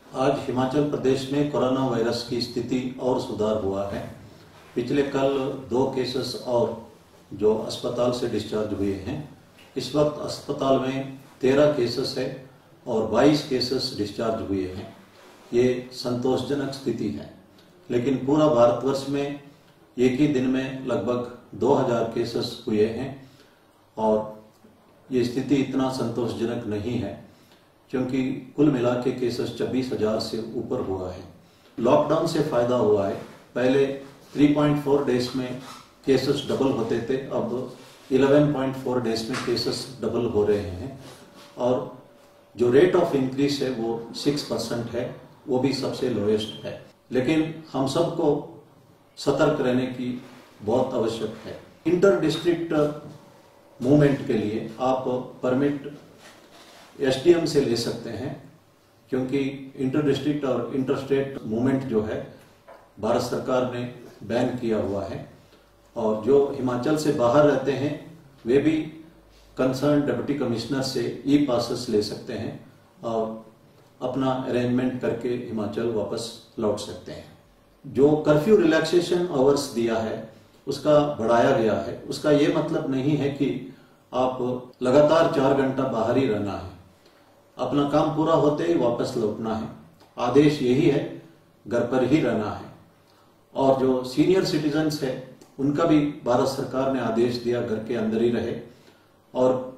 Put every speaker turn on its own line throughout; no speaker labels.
आज हिमाचल प्रदेश में corona virus की स्थिति और सुधार हुआ है। पिछले कल 2 केसेस और जो अस्पताल से डिस्चार्ज हुए हैं। इस वक्त अस्पताल में 13 केसेस है और 22 केसेस डिस्चार्ज हुए हैं। ये संतोषजनक स्थिति है, लेकिन पूरा भारतवर्ष में एक ही दिन में लगभग 2000 केसेस हुए हैं और ये स्थिति इतना संतोषजनक नहीं है, क्योंकि कुल मिला के केसेस 26,000 से ऊपर हुआ है। लॉकडाउन से फायदा हुआ है। पहले 3.4 डेज में केसेस डबल होते थे, अब 11.4 डेज में केसेस डबल हो रहे हैं और जो रेट ऑफ इंक्रीज है वो 6% है, वो भी सबसे लोएस्ट है। लेकिन हम सबको सतर्क रहने की बहुत आवश्यक है। इंटर डिस्ट्रिक्ट मूवमेंट के लिए आप परमिट एसडीएम से ले सकते हैं, क्योंकि इंटर डिस्ट्रिक्ट और इंटर स्टेट मूवमेंट जो है भारत सरकार ने बैन किया हुआ है और जो हिमाचल से बाहर रहते हैं वे भी कंसर्न डिप्टी कमिश्नर से ई पासेस ले सकते हैं और अपना अरेंजमेंट करके हिमाचल वापस लौट सकते हैं। जो कर्फ्यू रिलैक्सेशन आवर्स दिया है उसका बढ़ाया गया है। उसका ये मतलब नहीं है कि आप लगातार 4 घंटा बाहर ही रहना है, अपना काम पूरा होते ही वापस लौटना है। आदेश यही है, घर पर ही रहना है। और जो सीनियर सिटीजन्स है उनका भी भारत सरकार ने आदेश दिया घर के अंदर ही रहे और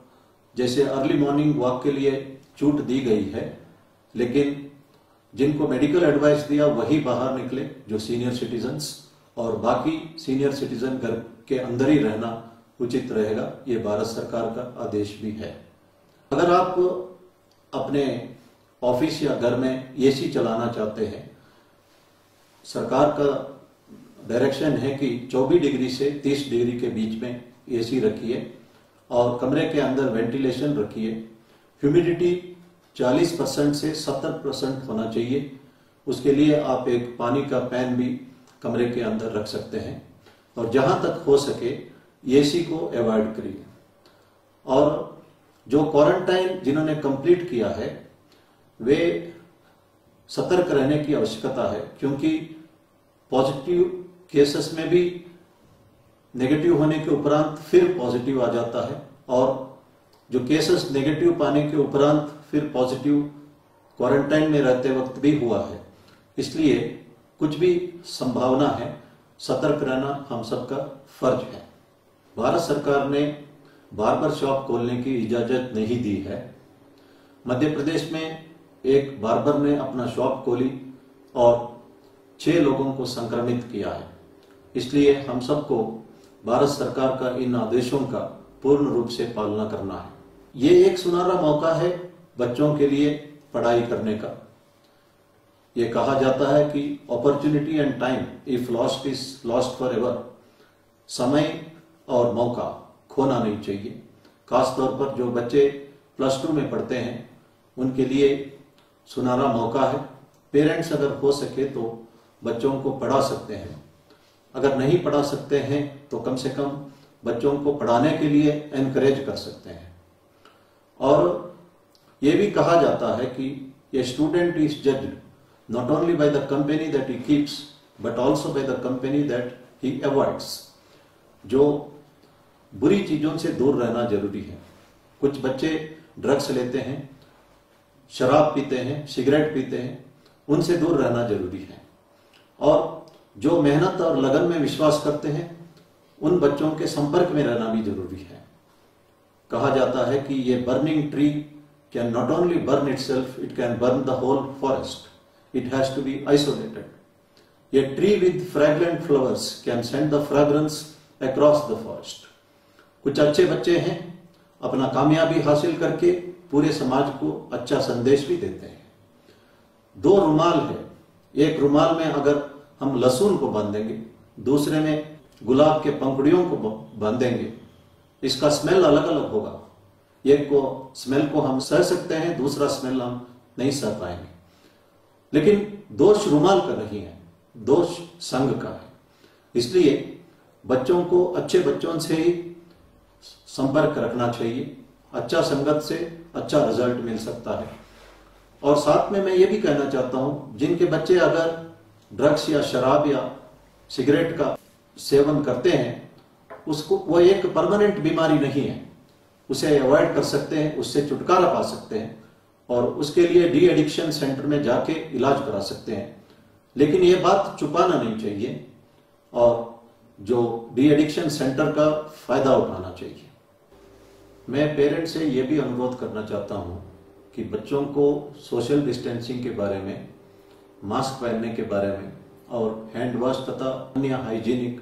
जैसे अर्ली मॉर्निंग वॉक के लिए छूट दी गई है, लेकिन जिनको मेडिकल एडवाइस दिया वही बाहर निकले, जो सीनियर सिटीजन्स, और बाकी सीनियर सिटीजन घर के अंदर ही रहना उचित रहेगा। ये भारत सरकार का आदेश भी है। अगर आप अपने ऑफिस या घर में एसी चलाना चाहते हैं, सरकार का डायरेक्शन है कि 24 डिग्री से 30 डिग्री के बीच में एसी रखिए और कमरे के अंदर वेंटिलेशन रखिए। ह्यूमिडिटी 40% से 70% होना चाहिए। उसके लिए आप एक पानी का पैन भी कमरे के अंदर रख सकते हैं और जहां तक हो सके एसी को अवॉइड करिए। और जो क्वारंटाइन जिन्होंने कंप्लीट किया है वे सतर्क रहने की आवश्यकता है, क्योंकि पॉजिटिव केसेस में भी नेगेटिव होने के उपरांत फिर पॉजिटिव आ जाता है और जो केसेस नेगेटिव पाने के उपरांत फिर पॉजिटिव क्वारंटाइन में रहते वक्त भी हुआ है। इसलिए कुछ भी संभावना है, सतर्क रहना हम सबका फर्ज है। भारत सरकार ने बार्बर शॉप खोलने की इजाजत नहीं दी है। मध्य प्रदेश में एक बार्बर ने अपना शॉप खोली और 6 लोगों को संक्रमित किया है। इसलिए हम सबको भारत सरकार का इन आदेशों का पूर्ण रूप से पालना करना है। ये एक सुनहरा मौका है बच्चों के लिए पढ़ाई करने का। ये कहा जाता है कि opportunity and time if lost is lost for ever. समय और मौका खोना नहीं चाहिए। खासतौर पर जो बच्चे +2 में पढ़ते हैं उनके लिए सुनहरा मौका है। पेरेंट्स अगर हो सके तो बच्चों को पढ़ा सकते हैं, अगर नहीं पढ़ा सकते हैं तो कम से कम बच्चों को पढ़ाने के लिए एनकरेज कर सकते हैं। और ये भी कहा जाता है कि ये student is judged not only by the company that he keeps but also by the company that he avoids। जो बुरी चीजों से दूर रहना जरूरी है। कुछ बच्चे ड्रग्स लेते हैं, शराब पीते हैं, सिगरेट पीते हैं, उनसे दूर रहना जरूरी है। और जो मेहनत और लगन में विश्वास करते हैं उन बच्चों के संपर्क में रहना भी जरूरी है। कहा जाता है कि ये burning tree can not only burn itself, it can burn the whole forest. It has to be isolated. A tree with fragrant flowers can send the fragrance across the forest। कुछ अच्छे बच्चे हैं, अपना कामयाबी हासिल करके पूरे समाज को अच्छा संदेश भी देते हैं। 2 रुमाल है, एक रुमाल में अगर हम लहसुन को बांधेंगे, दूसरे में गुलाब के पंखुड़ियों को बांधेंगे, इसका स्मेल अलग अलग होगा। एक को स्मेल को हम सह सकते हैं, दूसरा स्मेल हम नहीं सह पाएंगे। लेकिन दोष रुमाल का नहीं है, दोष संग का है। इसलिए बच्चों को अच्छे बच्चों से ही संपर्क रखना चाहिए। अच्छा संगत से अच्छा रिजल्ट मिल सकता है। और साथ में मैं ये भी कहना चाहता हूं, जिनके बच्चे अगर ड्रग्स या शराब या सिगरेट का सेवन करते हैं, उसको वो एक परमानेंट बीमारी नहीं है, उसे अवॉइड कर सकते हैं, उससे छुटकारा पा सकते हैं और उसके लिए डी एडिक्शन सेंटर में जाके इलाज करा सकते हैं। लेकिन ये बात छुपाना नहीं चाहिए और जो डी एडिक्शन सेंटर का फायदा उठाना चाहिए। मैं पेरेंट्स से ये भी अनुरोध करना चाहता हूँ कि बच्चों को सोशल डिस्टेंसिंग के बारे में, मास्क पहनने के बारे में और हैंड वॉश तथा अन्य हाइजीनिक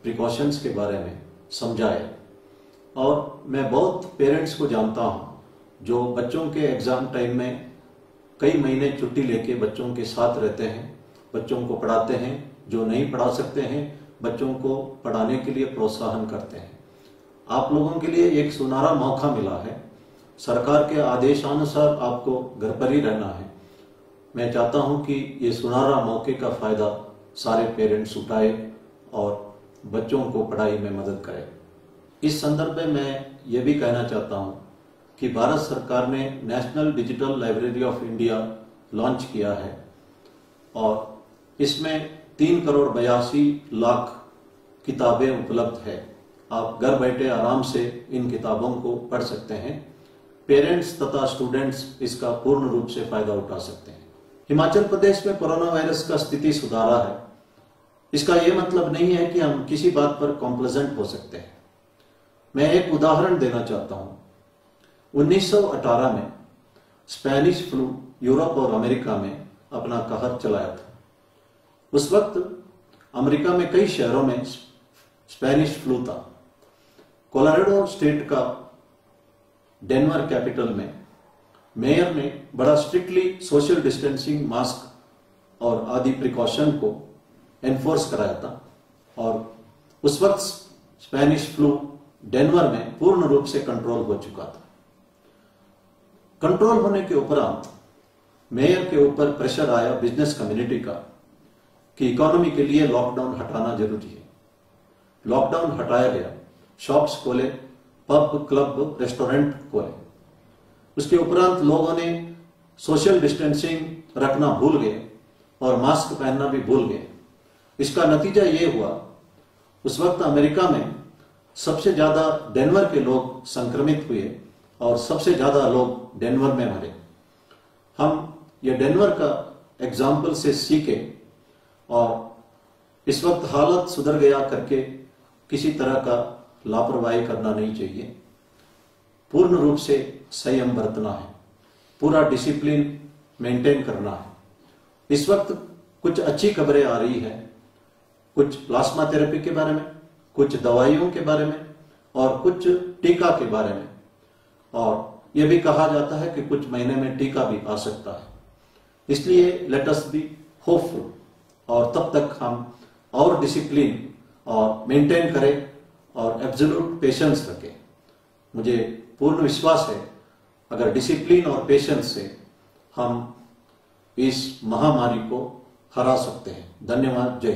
प्रिकॉशंस के बारे में समझाए। और मैं बहुत पेरेंट्स को जानता हूँ जो बच्चों के एग्जाम टाइम में कई महीने छुट्टी लेके बच्चों के साथ रहते हैं, बच्चों को पढ़ाते हैं, जो नहीं पढ़ा सकते हैं बच्चों को पढ़ाने के लिए प्रोत्साहन करते हैं। आप लोगों के लिए एक सुनहरा मौका मिला है, सरकार के आदेशानुसार आपको घर पर ही रहना है। मैं चाहता हूं कि ये सुनहरा मौके का फायदा सारे पेरेंट्स उठाए और बच्चों को पढ़ाई में मदद करें। इस संदर्भ में मैं ये भी कहना चाहता हूं कि भारत सरकार ने national digital library of India launch किया है और इसमें 3,82,00,000 किताबें उपलब्ध है। आप घर बैठे आराम से इन किताबों को पढ़ सकते हैं। पेरेंट्स तथा स्टूडेंट्स इसका पूर्ण रूप से फायदा उठा सकते हैं। हिमाचल प्रदेश में कोरोना वायरस का स्थिति सुधारा है, इसका यह मतलब नहीं है कि हम किसी बात पर कॉम्प्लेजेंट हो सकते हैं। मैं एक उदाहरण देना चाहता हूं। 1918 में स्पेनिश फ्लू यूरोप और अमेरिका में अपना कहर चलाया था। उस वक्त अमेरिका में कई शहरों में स्पेनिश फ्लू था। कोलोराडो स्टेट का डेनवर कैपिटल में मेयर ने बड़ा स्ट्रिक्टली सोशल डिस्टेंसिंग, मास्क और आदि प्रिकॉशन को एनफोर्स कराया था और उस वक्त स्पेनिश फ्लू डेनवर में पूर्ण रूप से कंट्रोल हो चुका था। कंट्रोल होने के उपरांत मेयर के ऊपर प्रेशर आया बिजनेस कम्युनिटी का कि इकोनॉमी के लिए लॉकडाउन हटाना जरूरी है। लॉकडाउन हटाया गया, शॉप्स खोले, पब, क्लब, रेस्टोरेंट खोले। उसके उपरांत लोगों ने सोशल डिस्टेंसिंग रखना भूल गए और मास्क पहनना भी भूल गए। इसका नतीजा ये हुआ, उस वक्त अमेरिका में सबसे ज्यादा डेनवर के लोग संक्रमित हुए और सबसे ज्यादा लोग डेनवर में मरे। हम ये डेनवर का एग्जाम्पल से सीखे और इस वक्त हालत सुधर गया करके किसी तरह का लापरवाही करना नहीं चाहिए। पूर्ण रूप से संयम बरतना है, पूरा डिसिप्लिन मेंटेन करना है। इस वक्त कुछ अच्छी खबरें आ रही है, कुछ प्लाज्मा थेरेपी के बारे में, कुछ दवाइयों के बारे में और कुछ टीका के बारे में, और यह भी कहा जाता है कि कुछ महीने में टीका भी आ सकता है। इसलिए लेट अस बी होपफुल और तब तक हम और डिसिप्लिन और मेंटेन करें और एब्सोल्यूट पेशेंस रखें। मुझे पूर्ण विश्वास है अगर डिसिप्लिन और पेशेंस से हम इस महामारी को हरा सकते हैं। धन्यवाद। जय।